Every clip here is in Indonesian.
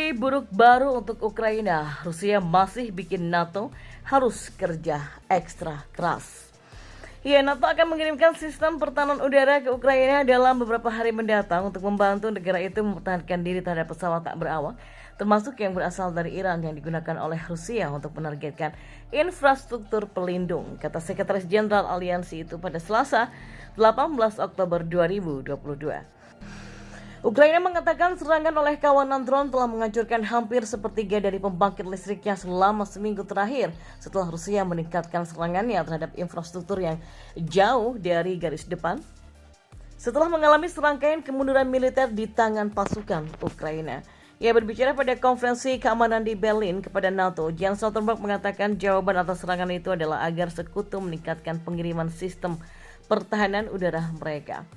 Mimpi buruk baru untuk Ukraina. Rusia masih bikin NATO harus kerja ekstra keras. Ya, NATO akan mengirimkan sistem pertahanan udara ke Ukraina dalam beberapa hari mendatang untuk membantu negara itu mempertahankan diri terhadap pesawat tak berawak, termasuk yang berasal dari Iran yang digunakan oleh Rusia untuk menargetkan infrastruktur pelindung, kata Sekretaris Jenderal Aliansi itu pada Selasa, 18 Oktober 2022. Ukraina mengatakan serangan oleh kawanan drone telah menghancurkan hampir sepertiga dari pembangkit listriknya selama seminggu terakhir setelah Rusia meningkatkan serangannya terhadap infrastruktur yang jauh dari garis depan. Setelah mengalami serangkaian kemunduran militer di tangan pasukan Ukraina. Ia berbicara pada konferensi keamanan di Berlin kepada NATO. Jens Stoltenberg mengatakan jawaban atas serangan itu adalah agar sekutu meningkatkan pengiriman sistem pertahanan udara mereka.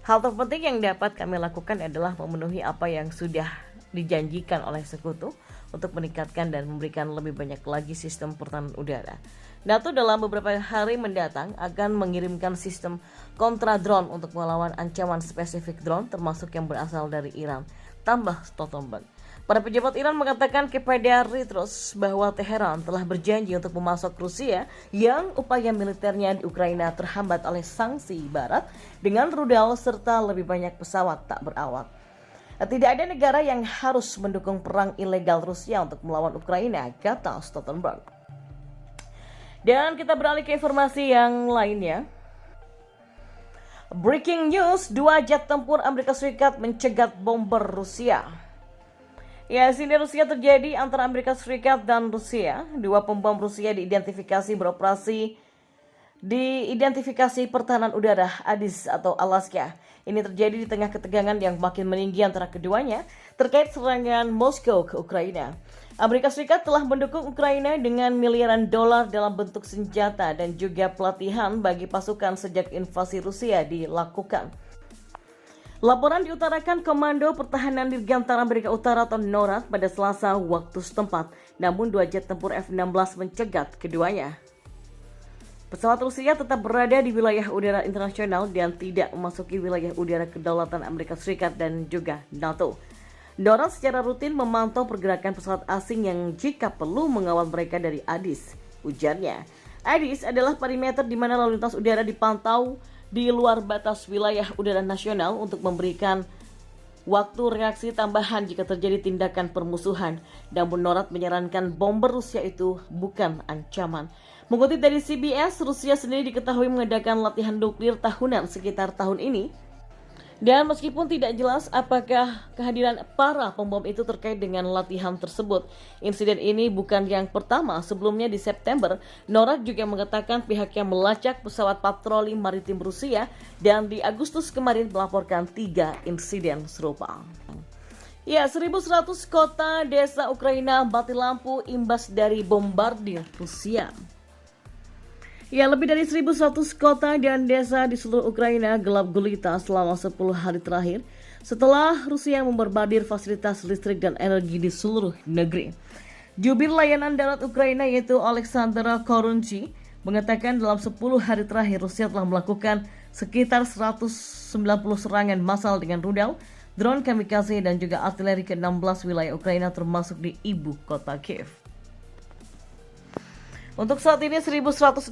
Hal terpenting yang dapat kami lakukan adalah memenuhi apa yang sudah dijanjikan oleh sekutu untuk meningkatkan dan memberikan lebih banyak lagi sistem pertahanan udara. NATO dalam beberapa hari mendatang akan mengirimkan sistem kontra drone untuk melawan ancaman spesifik drone termasuk yang berasal dari Iran, tambah Stoltenberg. Para pejabat Iran mengatakan kepada Reuters bahwa Teheran telah berjanji untuk memasok Rusia yang upaya militernya di Ukraina terhambat oleh sanksi Barat dengan rudal serta lebih banyak pesawat tak berawak. Tidak ada negara yang harus mendukung perang ilegal Rusia untuk melawan Ukraina, kata Stoltenberg. Dan kita beralih ke informasi yang lainnya. Breaking news, 2 jet tempur Amerika Serikat mencegat bomber Rusia. Ya, sindir Rusia terjadi antara Amerika Serikat dan Rusia. 2 pembom Rusia diidentifikasi beroperasi di identifikasi pertahanan udara Adis atau Alaska. Ini terjadi di tengah ketegangan yang makin meninggi antara keduanya terkait serangan Moskow ke Ukraina. Amerika Serikat telah mendukung Ukraina dengan miliaran dolar dalam bentuk senjata dan juga pelatihan bagi pasukan sejak invasi Rusia dilakukan. Laporan diutarakan Komando Pertahanan Dirgantara Amerika Utara atau NORAD pada Selasa waktu setempat, namun 2 jet tempur F-16 mencegat keduanya. Pesawat Rusia tetap berada di wilayah udara internasional dan tidak memasuki wilayah udara kedaulatan Amerika Serikat dan juga NATO. NORAD secara rutin memantau pergerakan pesawat asing yang jika perlu mengawal mereka dari Adis, ujarnya. Adis adalah perimeter di mana lalu lintas udara dipantau di luar batas wilayah udara nasional untuk memberikan waktu reaksi tambahan jika terjadi tindakan permusuhan. Namun NORAD menyarankan bomber Rusia itu bukan ancaman. Mengutip dari CBS, Rusia sendiri diketahui mengadakan latihan nuklir tahunan sekitar tahun ini. Dan meskipun tidak jelas apakah kehadiran para pembom itu terkait dengan latihan tersebut, insiden ini bukan yang pertama. Sebelumnya di September, NORAD juga mengatakan pihaknya melacak pesawat patroli maritim Rusia dan di Agustus kemarin melaporkan 3 insiden serupa. Ya, 1.100 kota desa Ukraina mati lampu imbas dari bombardir Rusia. Ya, lebih dari 1.100 kota dan desa di seluruh Ukraina gelap gulita selama 10 hari terakhir setelah Rusia memborbardir fasilitas listrik dan energi di seluruh negeri. Jubir layanan darat Ukraina yaitu Alexander Korunchi mengatakan dalam 10 hari terakhir Rusia telah melakukan sekitar 190 serangan massal dengan rudal, drone kamikaze dan juga artileri ke 16 wilayah Ukraina termasuk di ibu kota Kiev. Untuk saat ini 1.162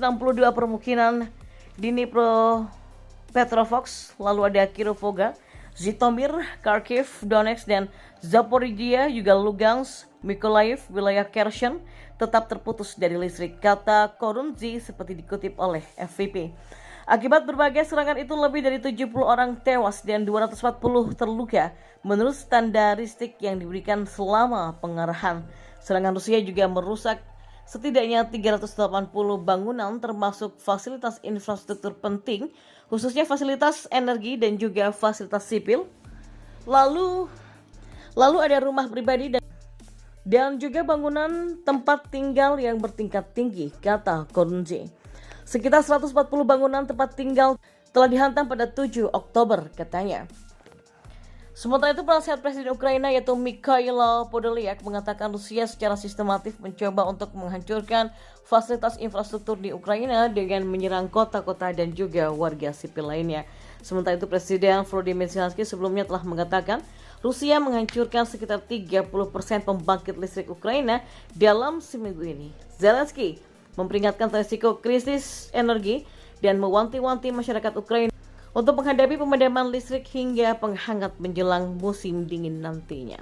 permukiman di Dnipropetrovsk, lalu ada Kirovohrad, Zhytomyr, Kharkiv, Donetsk, dan Zaporizhia, juga Lugansk, Mykolaiv, wilayah Kherson tetap terputus dari listrik, kata Korunzi seperti dikutip oleh FVP. Akibat berbagai serangan itu lebih dari 70 orang tewas dan 240 terluka menurut standaristik yang diberikan selama pengarahan. Serangan Rusia juga merusak setidaknya 380 bangunan termasuk fasilitas infrastruktur penting, khususnya fasilitas energi dan juga fasilitas sipil. Lalu ada rumah pribadi dan juga bangunan tempat tinggal yang bertingkat tinggi, kata Korunji. Sekitar 140 bangunan tempat tinggal telah dihantam pada 7 Oktober, katanya. Sementara itu, penasihat Presiden Ukraina yaitu Mikhailo Podolyak mengatakan Rusia secara sistematif mencoba untuk menghancurkan fasilitas infrastruktur di Ukraina dengan menyerang kota-kota dan juga warga sipil lainnya. Sementara itu Presiden Volodymyr Zelensky sebelumnya telah mengatakan Rusia menghancurkan sekitar 30% pembangkit listrik Ukraina dalam seminggu ini. Zelensky memperingatkan risiko krisis energi dan mewanti-wanti masyarakat Ukraina untuk menghadapi pemadaman listrik hingga penghangat menjelang musim dingin nantinya.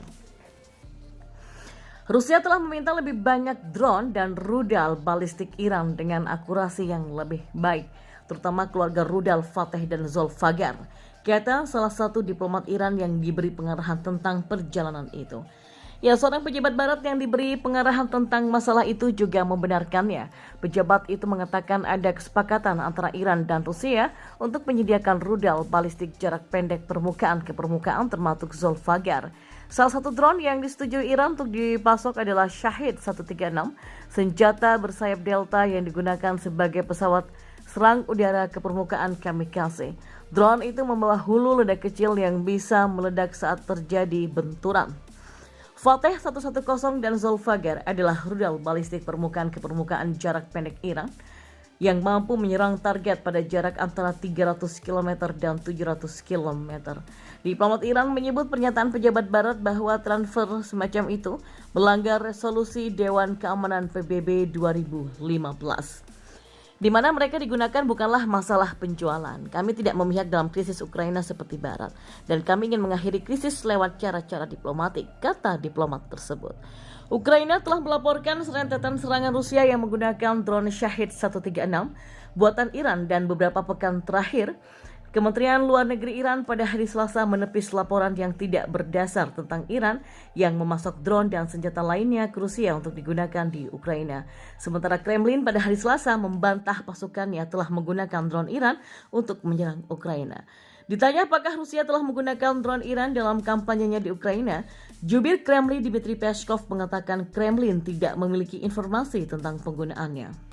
Rusia telah meminta lebih banyak drone dan rudal balistik Iran dengan akurasi yang lebih baik, terutama keluarga rudal Fateh dan Zolfagar, kata salah satu diplomat Iran yang diberi pengarahan tentang perjalanan itu. Ya, seorang pejabat barat yang diberi pengarahan tentang masalah itu juga membenarkannya. Pejabat itu mengatakan ada kesepakatan antara Iran dan Rusia untuk menyediakan rudal balistik jarak pendek permukaan ke permukaan termasuk Zolfagar. Salah satu drone yang disetujui Iran untuk dipasok adalah Shahid 136, senjata bersayap Delta yang digunakan sebagai pesawat serang udara ke permukaan kamikaze. Drone itu membawa hulu ledak kecil yang bisa meledak saat terjadi benturan. Fateh 110 dan Zolfagar adalah rudal balistik permukaan ke permukaan jarak pendek Iran yang mampu menyerang target pada jarak antara 300 km dan 700 km. Diplomat Iran menyebut pernyataan pejabat barat bahwa transfer semacam itu melanggar resolusi Dewan Keamanan PBB 2015. Di mana mereka digunakan bukanlah masalah penjualan. Kami tidak memihak dalam krisis Ukraina seperti Barat, dan kami ingin mengakhiri krisis lewat cara-cara diplomatik, kata diplomat tersebut. Ukraina telah melaporkan serentetan serangan Rusia yang menggunakan drone Shahid 136 buatan Iran dan beberapa pekan terakhir, Kementerian Luar Negeri Iran pada hari Selasa menepis laporan yang tidak berdasar tentang Iran yang memasok drone dan senjata lainnya ke Rusia untuk digunakan di Ukraina. Sementara Kremlin pada hari Selasa membantah pasukannya telah menggunakan drone Iran untuk menyerang Ukraina. Ditanya apakah Rusia telah menggunakan drone Iran dalam kampanyenya di Ukraina, jubir Kremlin Dmitry Peskov mengatakan Kremlin tidak memiliki informasi tentang penggunaannya.